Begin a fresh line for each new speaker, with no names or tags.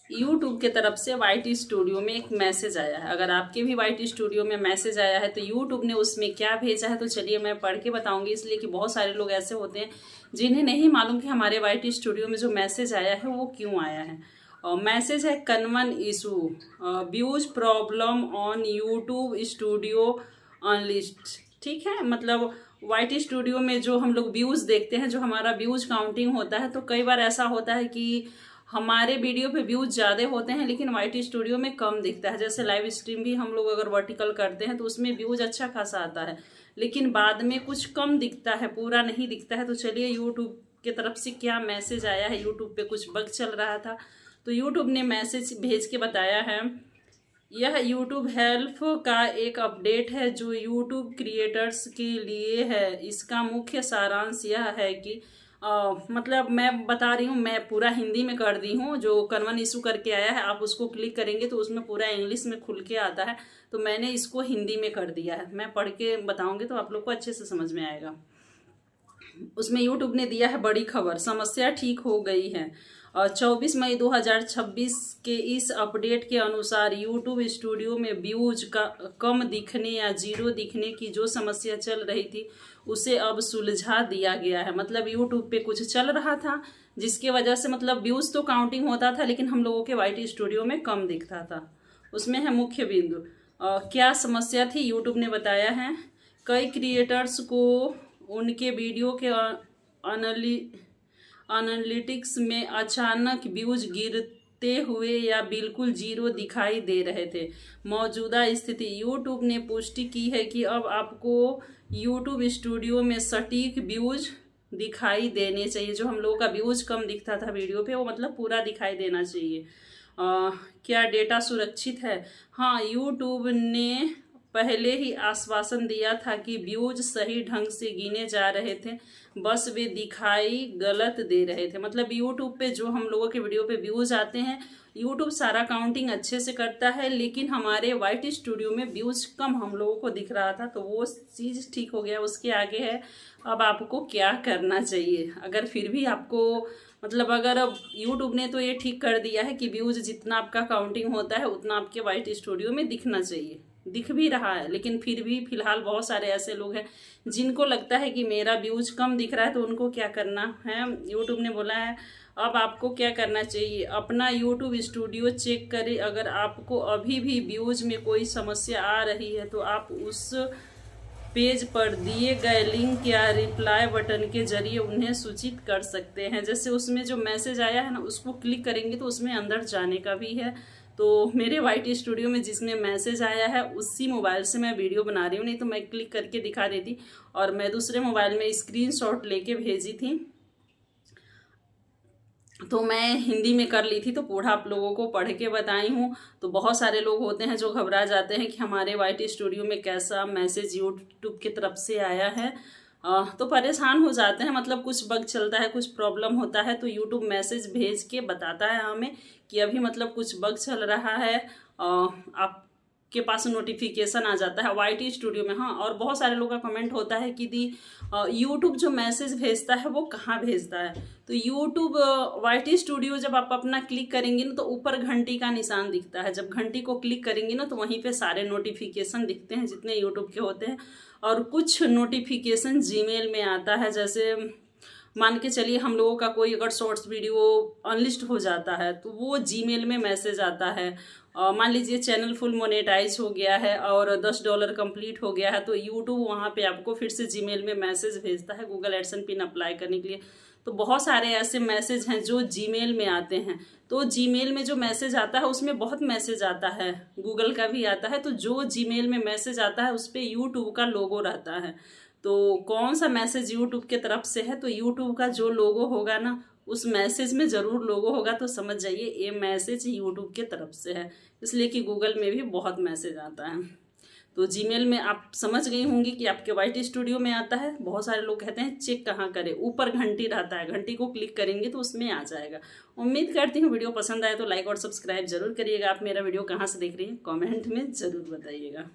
YouTube के तरफ से वाईटी स्टूडियो में एक मैसेज आया है। अगर आपके भी वाईटी स्टूडियो में मैसेज आया है तो यूट्यूब ने उसमें क्या भेजा है तो चलिए मैं पढ़ के बताऊंगी, इसलिए कि बहुत सारे लोग ऐसे होते हैं जिन्हें नहीं मालूम कि हमारे वाईटी स्टूडियो में जो मैसेज आया है वो क्यों आया है। मैसेज है common issue views problem on YouTube studio unlist. ठीक है, मतलब वाईटी स्टूडियो में जो हम लोग व्यूज देखते हैं, जो हमारा व्यूज काउंटिंग होता है, तो कई बार ऐसा होता है कि हमारे वीडियो पे व्यूज ज़्यादा होते हैं लेकिन वाईटी स्टूडियो में कम दिखता है। जैसे लाइव स्ट्रीम भी हम लोग अगर वर्टिकल करते हैं तो उसमें व्यूज अच्छा खासा आता है लेकिन बाद में कुछ कम दिखता है, पूरा नहीं दिखता है। तो चलिए यूट्यूब की तरफ से क्या मैसेज आया है। यूट्यूब पे कुछ बग चल रहा था तो यूट्यूब ने मैसेज भेज के बताया है। यह यूट्यूब हेल्प का एक अपडेट है जो यूट्यूब क्रिएटर्स के लिए है। इसका मुख्य सारांश यह है कि मतलब मैं बता रही हूँ, मैं पूरा हिंदी में कर दी हूँ। जो कन्वन इशू करके आया है आप उसको क्लिक करेंगे तो उसमें पूरा इंग्लिश में खुल के आता है, तो मैंने इसको हिंदी में कर दिया है। मैं पढ़ के बताऊंगी तो आप लोग को अच्छे से समझ में आएगा। उसमें यूट्यूब ने दिया है बड़ी खबर, समस्या ठीक हो गई है। 24 मई 2026 के इस अपडेट के अनुसार यूट्यूब स्टूडियो में व्यूज का कम दिखने या जीरो दिखने की जो समस्या चल रही थी उसे अब सुलझा दिया गया है। मतलब यूट्यूब पे कुछ चल रहा था जिसकी वजह से मतलब व्यूज तो काउंटिंग होता था लेकिन हम लोगों के वाईटी स्टूडियो में कम दिखता था। उसमें है मुख्य बिंदु। क्या समस्या थी यूट्यूब ने बताया है। कई क्रिएटर्स को उनके वीडियो के एनालिटिक्स में अचानक व्यूज गिरते हुए या बिल्कुल जीरो दिखाई दे रहे थे। मौजूदा स्थिति यूट्यूब ने पुष्टि की है कि अब आपको यूट्यूब स्टूडियो में सटीक व्यूज दिखाई देने चाहिए। जो हम लोगों का व्यूज कम दिखता था वीडियो पे वो मतलब पूरा दिखाई देना चाहिए। क्या डेटा सुरक्षित है। हाँ, यूट्यूब ने पहले ही आश्वासन दिया था कि व्यूज सही ढंग से गिने जा रहे थे, बस वे दिखाई गलत दे रहे थे। मतलब यूट्यूब पे जो हम लोगों के वीडियो पे व्यूज आते हैं यूट्यूब सारा काउंटिंग अच्छे से करता है लेकिन हमारे वाईटी स्टूडियो में व्यूज कम हम लोगों को दिख रहा था, तो वो चीज़ ठीक हो गया। उसके आगे है अब आपको क्या करना चाहिए। अगर फिर भी आपको मतलब अगर अब यूट्यूब ने तो ये ठीक कर दिया है कि व्यूज जितना आपका काउंटिंग होता है उतना आपके वाईटी स्टूडियो में दिखना चाहिए, दिख भी रहा है, लेकिन फिर भी फिलहाल बहुत सारे ऐसे लोग हैं जिनको लगता है कि मेरा व्यूज कम दिख रहा है, तो उनको क्या करना है। यूट्यूब ने बोला है अब आपको क्या करना चाहिए। अपना यूट्यूब स्टूडियो चेक करें, अगर आपको अभी भी व्यूज में कोई समस्या आ रही है तो आप उस पेज पर दिए गए लिंक या रिप्लाई बटन के जरिए उन्हें सूचित कर सकते हैं। जैसे उसमें जो मैसेज आया है ना उसको क्लिक करेंगे तो उसमें अंदर जाने का भी है। तो मेरे वाईटी स्टूडियो में जिसमें मैसेज आया है उसी मोबाइल से मैं वीडियो बना रही हूँ, नहीं तो मैं क्लिक करके दिखा देती और मैं दूसरे मोबाइल में स्क्रीनशॉट लेके भेजी थी तो मैं हिंदी में कर ली थी, तो पूरा आप लोगों को पढ़ के बताई हूँ। तो बहुत सारे लोग होते हैं जो घबरा जाते हैं कि हमारे वाईटी स्टूडियो में कैसा मैसेज यूट्यूब की तरफ से आया है, तो परेशान हो जाते हैं। मतलब कुछ बग चलता है, कुछ प्रॉब्लम होता है तो यूट्यूब मैसेज भेज के बताता है हमें कि अभी मतलब कुछ बग चल रहा है, आप के पास नोटिफिकेशन आ जाता है वाईटी स्टूडियो में। हाँ, और बहुत सारे लोगों का कमेंट होता है कि दी यूट्यूब जो मैसेज भेजता है वो कहाँ भेजता है। तो यूट्यूब वाईटी स्टूडियो जब आप अपना क्लिक करेंगे ना तो ऊपर घंटी का निशान दिखता है। जब घंटी को क्लिक करेंगे ना तो वहीं पे सारे नोटिफिकेशन दिखते हैं जितने यूट्यूब के होते हैं। और कुछ नोटिफिकेशन जीमेल में आता है। जैसे मान के चलिए हम लोगों का कोई अगर शॉर्ट्स वीडियो अनलिस्ट हो जाता है तो वो जीमेल में मैसेज आता है। मान लीजिए चैनल फुल मोनेटाइज हो गया है और $10 कंप्लीट हो गया है तो यूट्यूब वहाँ पे आपको फिर से जीमेल में मैसेज भेजता है गूगल एडसेंस पिन अप्लाई करने के लिए। तो बहुत सारे ऐसे मैसेज हैं जो जीमेल में आते हैं। तो जीमेल में जो मैसेज आता है उसमें बहुत मैसेज आता है, गूगल का भी आता है। तो जो जीमेल में मैसेज आता है उस पर यूट्यूब का लोगो रहता है। तो कौन सा मैसेज यूट्यूब के तरफ से है, तो यूट्यूब का जो लोगो होगा ना उस मैसेज में ज़रूर लोगो होगा, तो समझ जाइए ये मैसेज यूट्यूब के तरफ से है। इसलिए कि गूगल में भी बहुत मैसेज आता है। तो जीमेल में आप समझ गई होंगी कि आपके वाईटी स्टूडियो में आता है। बहुत सारे लोग कहते हैं चेक कहाँ करें, ऊपर घंटी रहता है, घंटी को क्लिक करेंगे तो उसमें आ जाएगा। उम्मीद करती हूँ वीडियो पसंद आए तो लाइक और सब्सक्राइब जरूर करिएगा। आप मेरा वीडियो कहाँ से देख रही हैं कमेंट में ज़रूर बताइएगा।